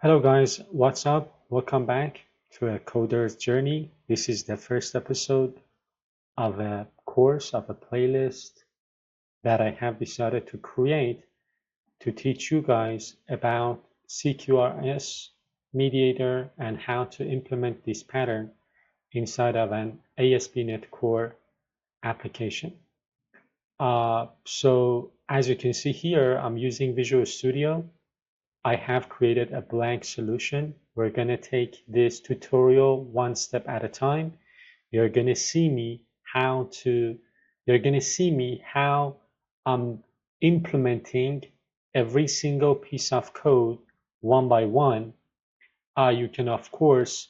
Hello guys, what's up? Welcome back to a coder's journey. This is the first episode of a course, of a playlist that I have decided to create to teach you guys about CQRS, Mediator, and how to implement this pattern inside of an ASP.NET Core application. So as you can see here, I'm using Visual Studio. I have created a blank solution. We're going to take this tutorial one step at a time. You're going to see me how I'm implementing every single piece of code one by one. You can of course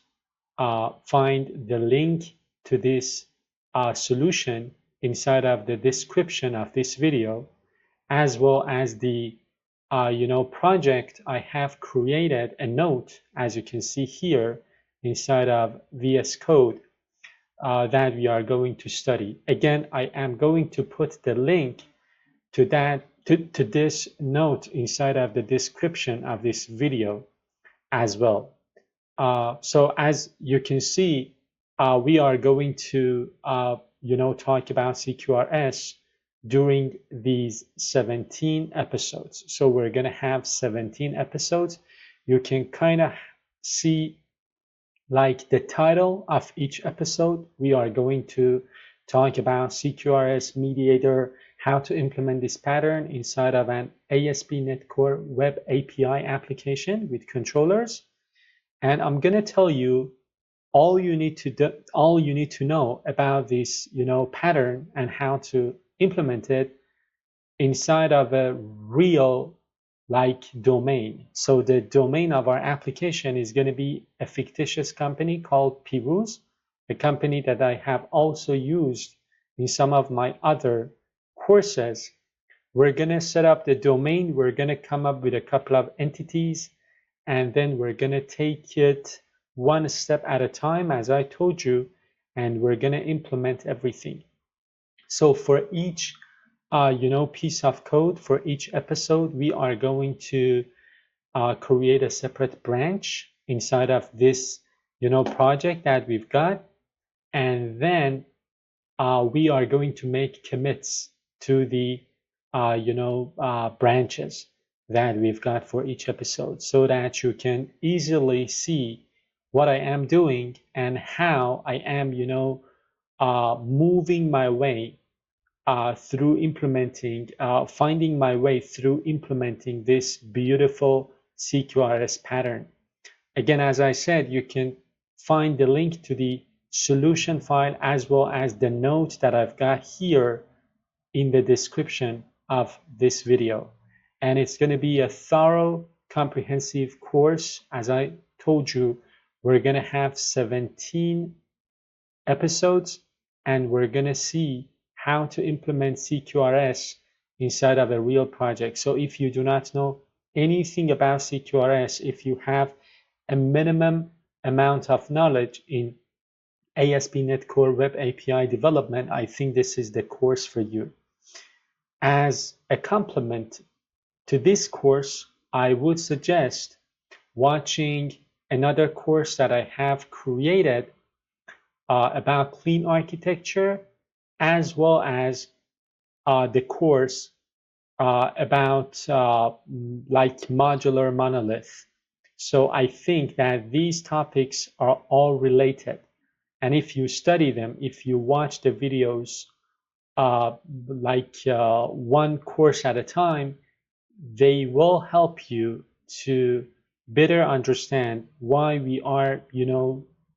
find the link to this solution inside of the description of this video, as well as the project I have created a note, as you can see here inside of VS Code that we are going to study. Again, I am going to put the link to this note inside of the description of this video as well. So as you can see, we are going to talk about CQRS during these 17 episodes. So we're going to have 17 episodes. You can kind of see like the title of each episode. We are going to talk about CQRS, Mediator, how to implement this pattern inside of an ASP.NET Core Web API application with controllers. And I'm going to tell you all you need to know about this, pattern and how to implement it inside of a real domain. So the domain of our application is going to be a fictitious company called Pivus, a company that I have also used in some of my other courses. We're going to set up the domain. We're going to come up with a couple of entities, and then we're going to take it one step at a time, as I told you, and we're going to implement everything. So for each piece of code, for each episode, we are going to create a separate branch inside of this project that we've got, and then we are going to make commits to the branches that we've got for each episode, so that you can easily see what I am doing and how I am moving my way through implementing, finding my way through implementing this beautiful CQRS pattern. Again, as I said, you can find the link to the solution file as well as the note that I've got here in the description of this video. And it's going to be a thorough, comprehensive course. As I told you, we're going to have 17 episodes, and we're going to see how to implement CQRS inside of a real project. So if you do not know anything about CQRS, if you have a minimum amount of knowledge in ASP.NET Core Web API development, I think this is the course for you. As a complement to this course, I would suggest watching another course that I have created about clean architecture, as well as the course about modular monolith. So I think that these topics are all related. And if you study them, if you watch the videos one course at a time, they will help you to better understand why we are,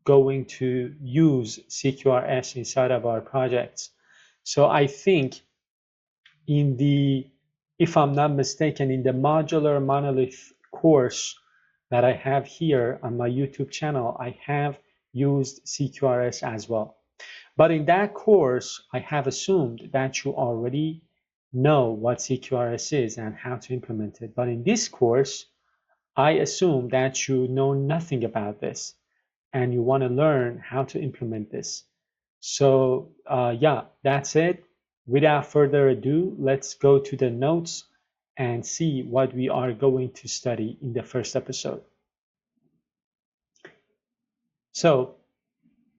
going to use CQRS inside of our projects. So I think if I'm not mistaken, in the modular monolith course that I have here on my YouTube channel, I have used CQRS as well. But in that course, I have assumed that you already know what CQRS is and how to implement it. But in this course, I assume that you know nothing about this and you want to learn how to implement this. So yeah, that's it. Without further ado, let's go to the notes and see what we are going to study in the first episode. So,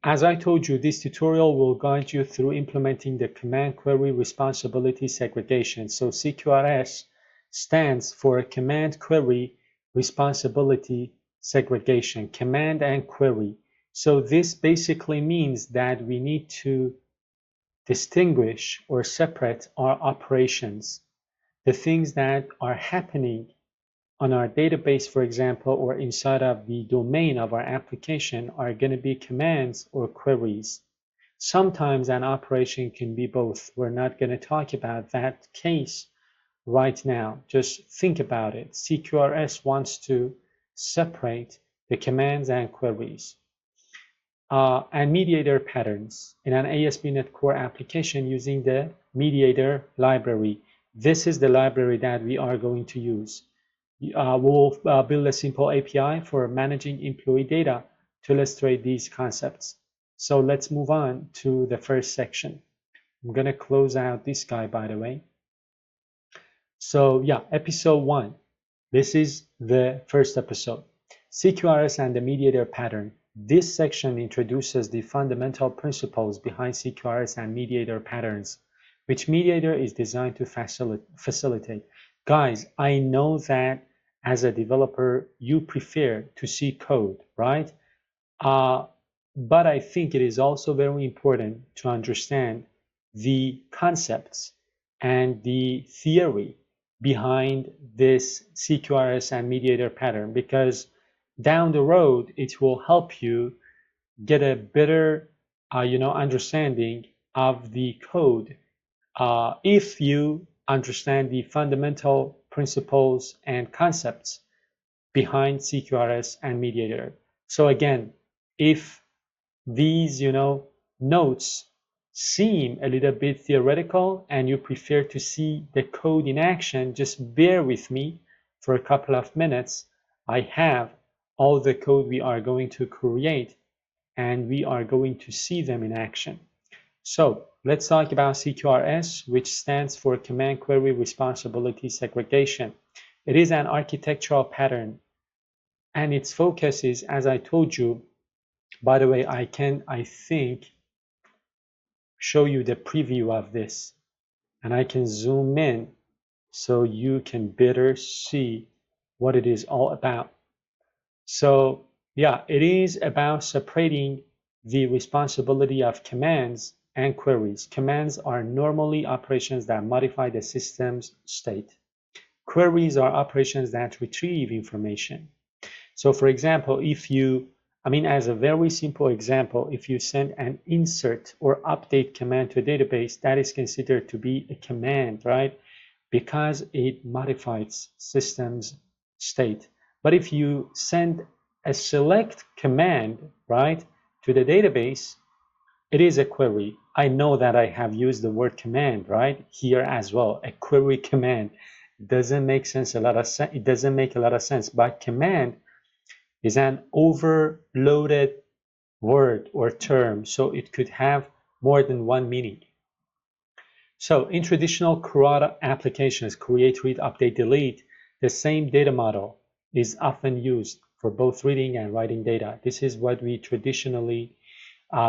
as I told you, this tutorial will guide you through implementing the Command Query Responsibility Segregation. So CQRS stands for Command Query Responsibility Segregation, command and query. So this basically means that we need to distinguish or separate our operations, the things that are happening on our database, for example, or inside of the domain of our application are going to be commands or queries. Sometimes an operation can be both. We're not going to talk about that case right now. Just think about it. CQRS wants to separate the commands and queries. And Mediator patterns in an ASP.NET Core application using the Mediator library. This is the library that we are going to use. We'll build a simple API for managing employee data to illustrate these concepts. So let's move on to the first section. I'm going to close out this guy, by the way. So yeah, episode 1. This is the first episode. CQRS and the Mediator pattern. This section introduces the fundamental principles behind CQRS and Mediator patterns, which Mediator is designed to facilitate. Guys, I know that as a developer, you prefer to see code, right? But I think it is also very important to understand the concepts and the theory behind this CQRS and Mediator pattern, because down the road, it will help you get a better understanding of the code if you understand the fundamental principles and concepts behind CQRS and Mediator. So again, if these notes seem a little bit theoretical and you prefer to see the code in action, just bear with me for a couple of minutes. I have all the code we are going to create and we are going to see them in action. So let's talk about CQRS, which stands for Command Query Responsibility Segregation. It is an architectural pattern and its focus is, as I told you, by the way, I think, show you the preview of this. And I can zoom in so you can better see what it is all about. So yeah, it is about separating the responsibility of commands and queries. Commands are normally operations that modify the system's state. Queries are operations that retrieve information. So for example, as a very simple example, if you send an insert or update command to a database, that is considered to be a command, right? Because it modifies system's state. But if you send a select command, right, to the database, it is a query. I know that I have used the word command, right, here as well. A query command doesn't make sense. It doesn't make a lot of sense. But command is an overloaded word or term, so it could have more than one meaning. So in traditional CRUD applications, create, read, update, delete, the same data model is often used for both reading and writing data. This is what we traditionally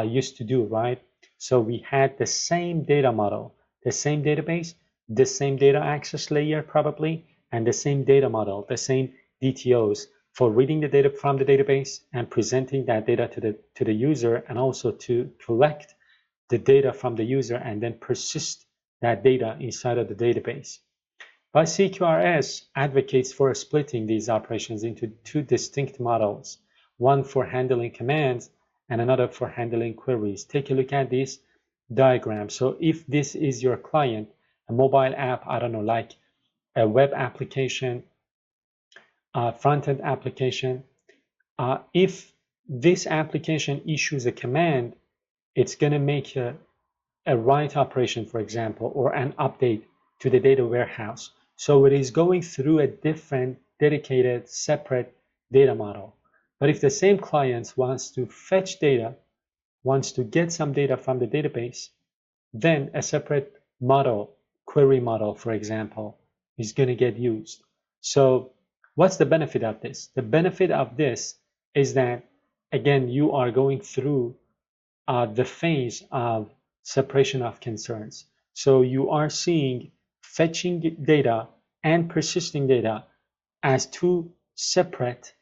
used to do, right? So we had the same data model, the same database, the same data access layer probably, and the same data model, the same DTOs for reading the data from the database and presenting that data to the user, and also to collect the data from the user and then persist that data inside of the database. But CQRS advocates for splitting these operations into two distinct models, one for handling commands and another for handling queries. Take a look at this diagram. So if this is your client, a mobile app, I don't know, like a web application, a front-end application, if this application issues a command, it's going to make a write operation, for example, or an update to the data warehouse. So it is going through a different, dedicated, separate data model. But if the same client wants to fetch data, wants to get some data from the database, then a separate model, query model, for example, is going to get used. So what's the benefit of this? The benefit of this is that again, you are going through the phase of separation of concerns. So you are seeing fetching data and persisting data as two separate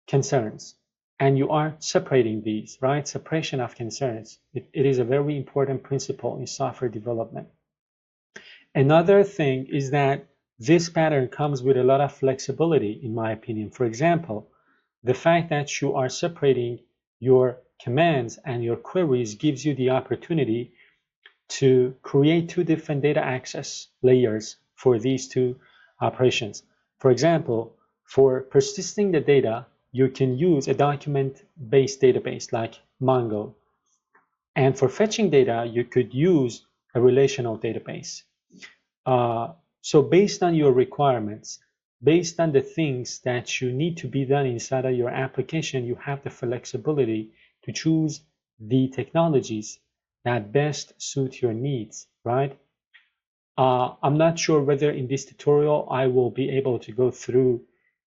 concerns. And you are separating these, right? Separation of concerns. It is a very important principle in software development. Another thing is that this pattern comes with a lot of flexibility, in my opinion. For example, the fact that you are separating your commands and your queries gives you the opportunity to create two different data access layers for these two operations. For example, for persisting the data, you can use a document-based database like Mongo. And for fetching data, you could use a relational database. So based on your requirements, based on the things that you need to be done inside of your application, you have the flexibility to choose the technologies that best suit your needs, right? I'm not sure whether in this tutorial I will be able to go through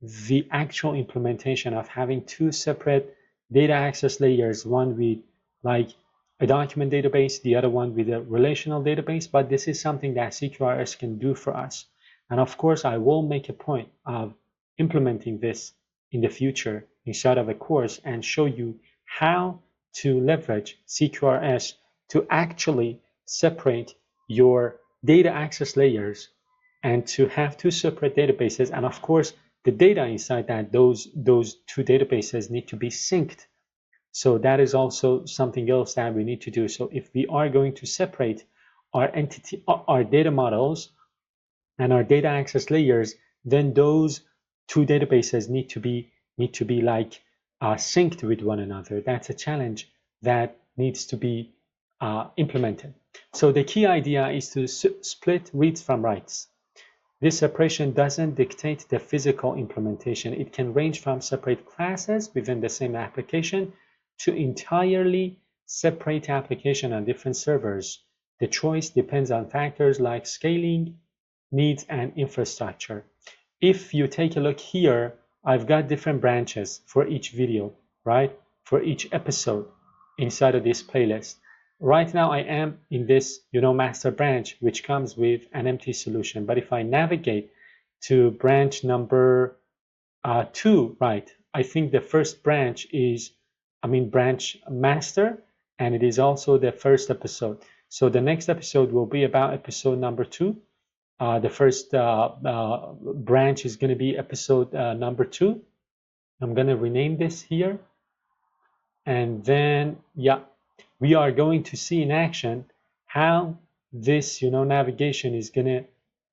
the actual implementation of having two separate data access layers, one with like a document database, the other one with a relational database, but this is something that CQRS can do for us. And of course, I will make a point of implementing this in the future inside of a course and show you how to leverage CQRS to actually separate your data access layers and to have two separate databases. And of course, the data inside that, those two databases need to be synced. So that is also something else that we need to do. So if we are going to separate our data models and our data access layers, then those two databases need to be like synced with one another. That's a challenge that needs to be implemented. So the key idea is to split reads from writes. This separation doesn't dictate the physical implementation. It can range from separate classes within the same application to entirely separate application on different servers. The choice depends on factors like scaling, needs, and infrastructure. If you take a look here, I've got different branches for each video, right? For each episode inside of this playlist. Right now I am in this, master branch, which comes with an empty solution. But if I navigate to branch number 2, right, I think the first branch is, branch master, and it is also the first episode. So the next episode will be about episode number 2. The first branch is going to be episode number 2. I'm going to rename this here. And then, yeah, we are going to see in action how this, navigation is going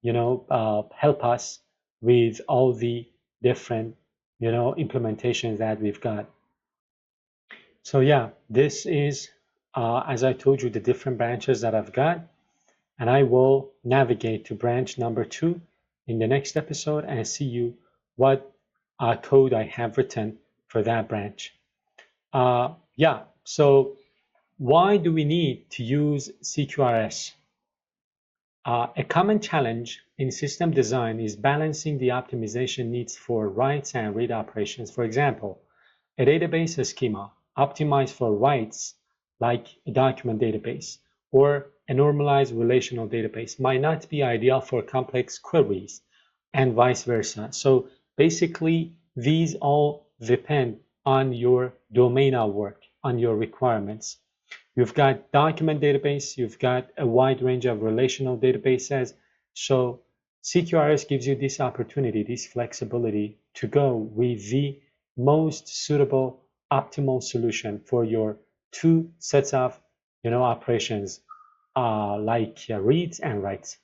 to, help us with all the different, implementations that we've got. So yeah, this is, as I told you, the different branches that I've got. And I will navigate to branch number 2 in the next episode and see you what code I have written for that branch. Yeah, so why do we need to use CQRS? A common challenge in system design is balancing the optimization needs for writes and read operations. For example, a database schema optimized for writes, like a document database, or a normalized relational database might not be ideal for complex queries, and vice versa. So basically, these all depend on your domain of work, on your requirements. You've got document database, you've got a wide range of relational databases. So CQRS gives you this opportunity, this flexibility to go with the most suitable, optimal solution for your two sets of, operations like reads and writes.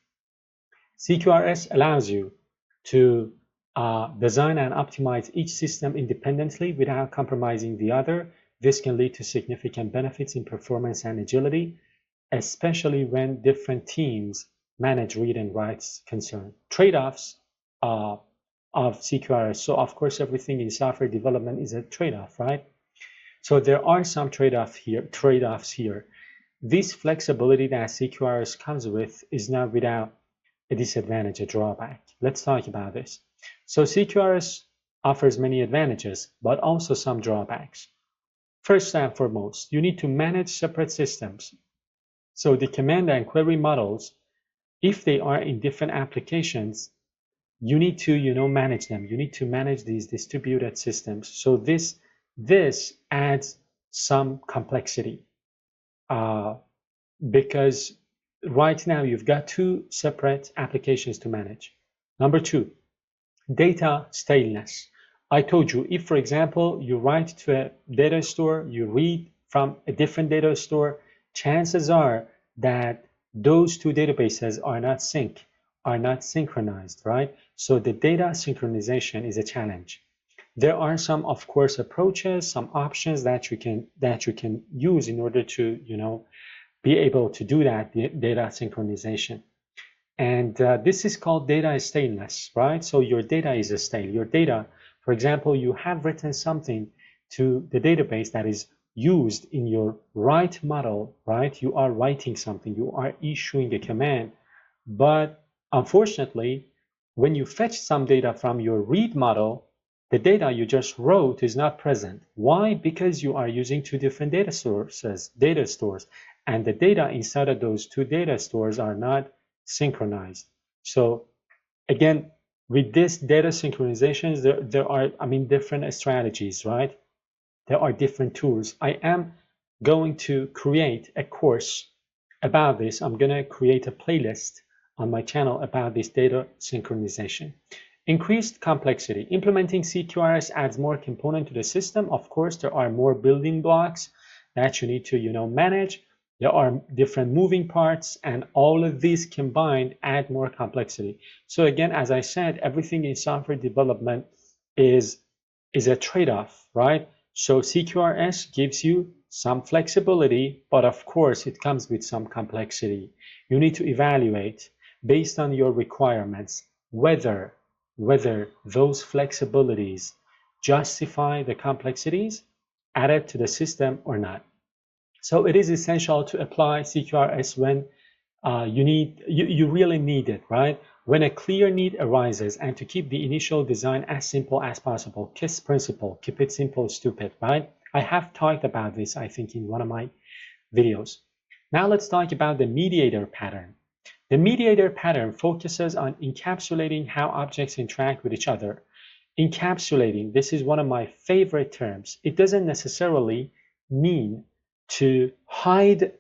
CQRS allows you to design and optimize each system independently without compromising the other. This can lead to significant benefits in performance and agility, especially when different teams manage read and writes concern. Trade-offs of CQRS. So of course, everything in software development is a trade-off, right? So there are some trade-offs here. This flexibility that CQRS comes with is not without a disadvantage, a drawback. Let's talk about this. So CQRS offers many advantages, but also some drawbacks. First and foremost, you need to manage separate systems. So the command and query models, if they are in different applications, you need to, manage them. You need to manage these distributed systems. So this adds some complexity because right now you've got two separate applications to manage. Number two, data staleness. I told you, if for example you write to a data store, you read from a different data store, chances are that those two databases are not synchronized, right? So the data synchronization is a challenge. There are some, of course, approaches, some options that you can use in order to, be able to do that data synchronization. And this is called data staleness, right? So your data is stale. Your data, for example, you have written something to the database that is used in your write model, right? You are writing something, you are issuing a command, but unfortunately, when you fetch some data from your read model, the data you just wrote is not present. Why? Because you are using two different data stores, and the data inside of those two data stores are not synchronized. So again, with this data synchronizations, there are, different strategies, right? There are different tools. I am going to create a course about this. I'm going to create a playlist on my channel about this data synchronization. Increased complexity. Implementing CQRS adds more component to the system. Of course, there are more building blocks that you need to, manage. There are different moving parts, and all of these combined add more complexity. So again, as I said, everything in software development is a trade-off, right? So CQRS gives you some flexibility, but of course it comes with some complexity. You need to evaluate based on your requirements whether those flexibilities justify the complexities added to the system or not. So it is essential to apply CQRS when you really need it, right? When a clear need arises, and to keep the initial design as simple as possible. KISS principle, keep it simple, stupid, right? I have talked about this, I think, in one of my videos. Now let's talk about the mediator pattern. The mediator pattern focuses on encapsulating how objects interact with each other. Encapsulating, this is one of my favorite terms. It doesn't necessarily mean to hide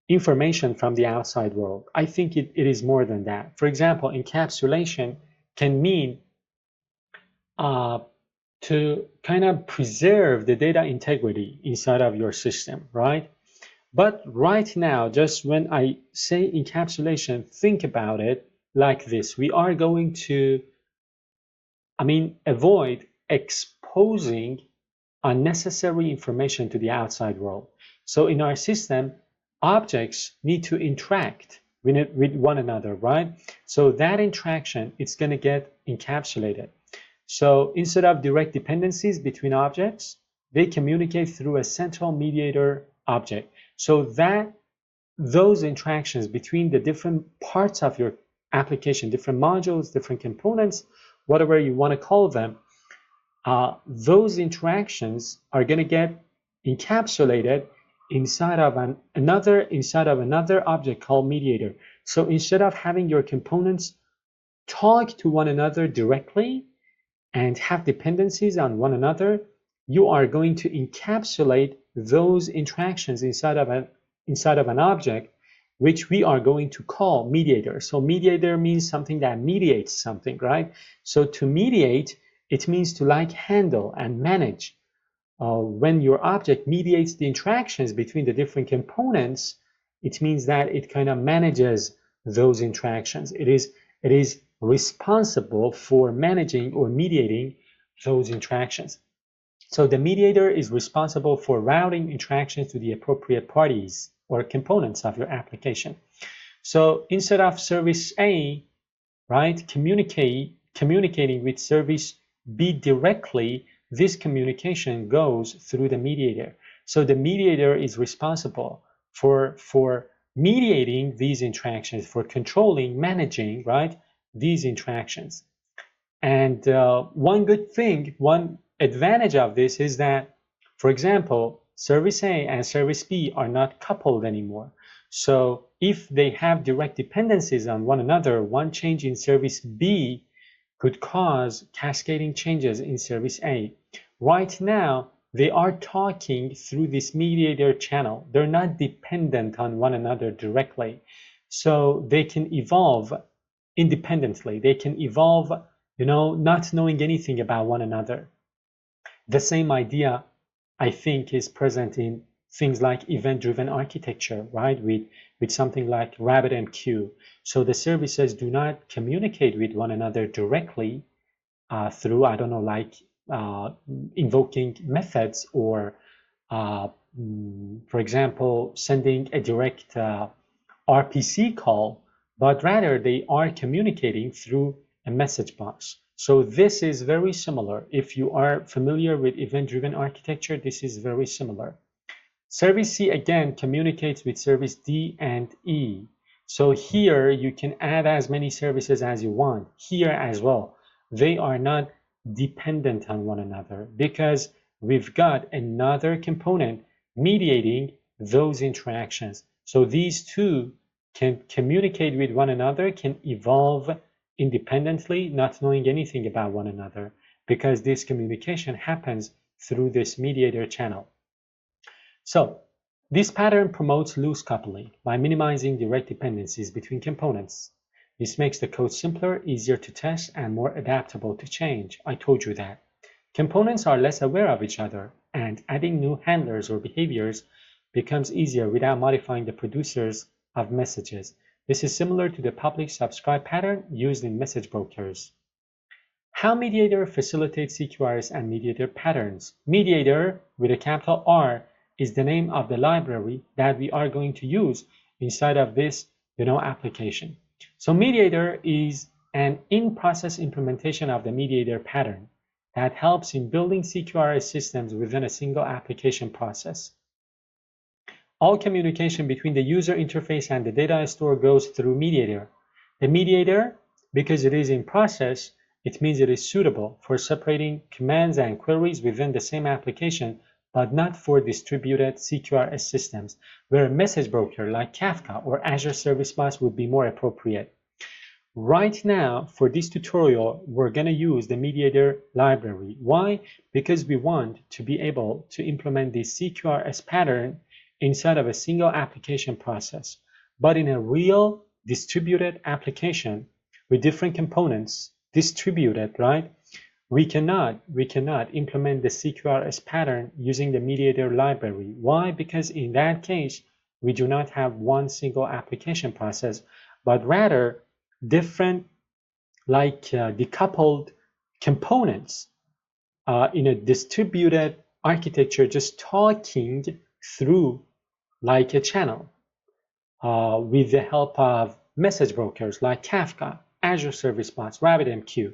information from the outside world. I think it is more than that. For example, encapsulation can mean to kind of preserve the data integrity inside of your system, right? But right now, just when I say encapsulation, think about it like this. We are going to, avoid exposing unnecessary information to the outside world. So in our system, objects need to interact with one another, right? So that interaction, it's going to get encapsulated. So instead of direct dependencies between objects, they communicate through a central mediator object. So that those interactions between the different parts of your application, different modules, different components, whatever you want to call them, those interactions are going to get encapsulated inside of another object called mediator. So instead of having your components talk to one another directly and have dependencies on one another, you are going to encapsulate those interactions inside of an object, which we are going to call mediator. So mediator means something that mediates something, right? So to mediate, it means to handle and manage. When your object mediates the interactions between the different components, it means that it kind of manages those interactions. It is responsible for managing or mediating those interactions. So the mediator is responsible for routing interactions to the appropriate parties or components of your application. So instead of service A, right, communicating with service B directly, this communication goes through the mediator. So the mediator is responsible for mediating these interactions, for controlling, managing, right, these interactions. And one good thing, one advantage of this is that For example, service A and service B are not coupled anymore. So if they have direct dependencies on one another, one change in service B could cause cascading changes in service A. Right now, they are talking through this mediator channel. They're not dependent on one another directly. So they can evolve independently. They can evolve, not knowing anything about one another. The same idea, I think, is present in things like event-driven architecture, right? With something like RabbitMQ. So the services do not communicate with one another directly through, I don't know, like invoking methods or, for example, sending a direct RPC call, but rather they are communicating through a message box. So this is very similar. If you are familiar with event-driven architecture, this is very similar. Service C again communicates with service D and E. So here you can add as many services as you want. Here as well. They are not dependent on one another because we've got another component mediating those interactions. So these two can communicate with one another, can evolve independently, not knowing anything about one another, because this communication happens through this mediator channel. So this pattern promotes loose coupling by minimizing direct dependencies between components. This makes the code simpler, easier to test, and more adaptable to change. I told you that. Components are less aware of each other, and adding new handlers or behaviors becomes easier without modifying the producers of messages. This is similar to the public subscribe pattern used in message brokers. How Mediator facilitates CQRS and Mediator patterns. Mediator, with a capital R, is the name of the library that we are going to use inside of this, application. So Mediator is an in-process implementation of the Mediator pattern that helps in building CQRS systems within a single application process. All communication between the user interface and the data store goes through Mediator. The Mediator, because it is in process, it means it is suitable for separating commands and queries within the same application, but not for distributed CQRS systems, where a message broker like Kafka or Azure Service Bus would be more appropriate. Right now, for this tutorial, we're going to use the Mediator library. Why? Because we want to be able to implement this CQRS pattern inside of a single application process, but in a real distributed application with different components, distributed, right? We cannot implement the CQRS pattern using the Mediator library. Why? Because in that case, we do not have one single application process, but rather different decoupled components in a distributed architecture just talking through like a channel with the help of message brokers like Kafka, Azure Service Bus, RabbitMQ.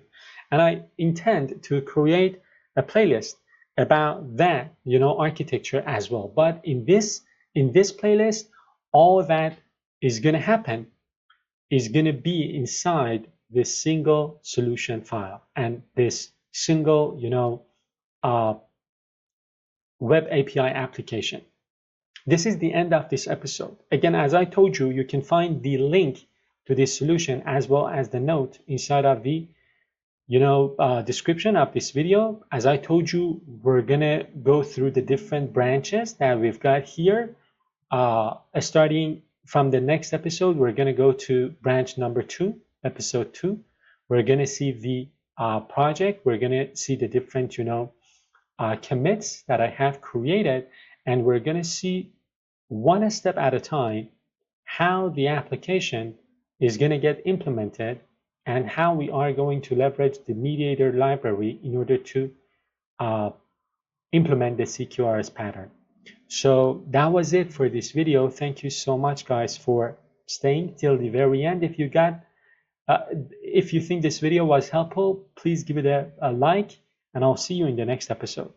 And I intend to create a playlist about that, architecture as well. But in this playlist, all that is going to happen is going to be inside this single solution file and this single, web API application. This is the end of this episode. Again, as I told you, you can find the link to this solution as well as the note inside of the description of this video. As I told you, we're gonna go through the different branches that we've got here. Starting from the next episode, we're gonna go to branch number 2, episode 2. We're gonna see the project. We're gonna see the different, commits that I have created, and we're gonna see one step at a time how the application is gonna get implemented and how we are going to leverage the Mediator library in order to implement the CQRS pattern. So that was it for this video. Thank you so much, guys, for staying till the very end. If you think this video was helpful, please give it a like, and I'll see you in the next episode.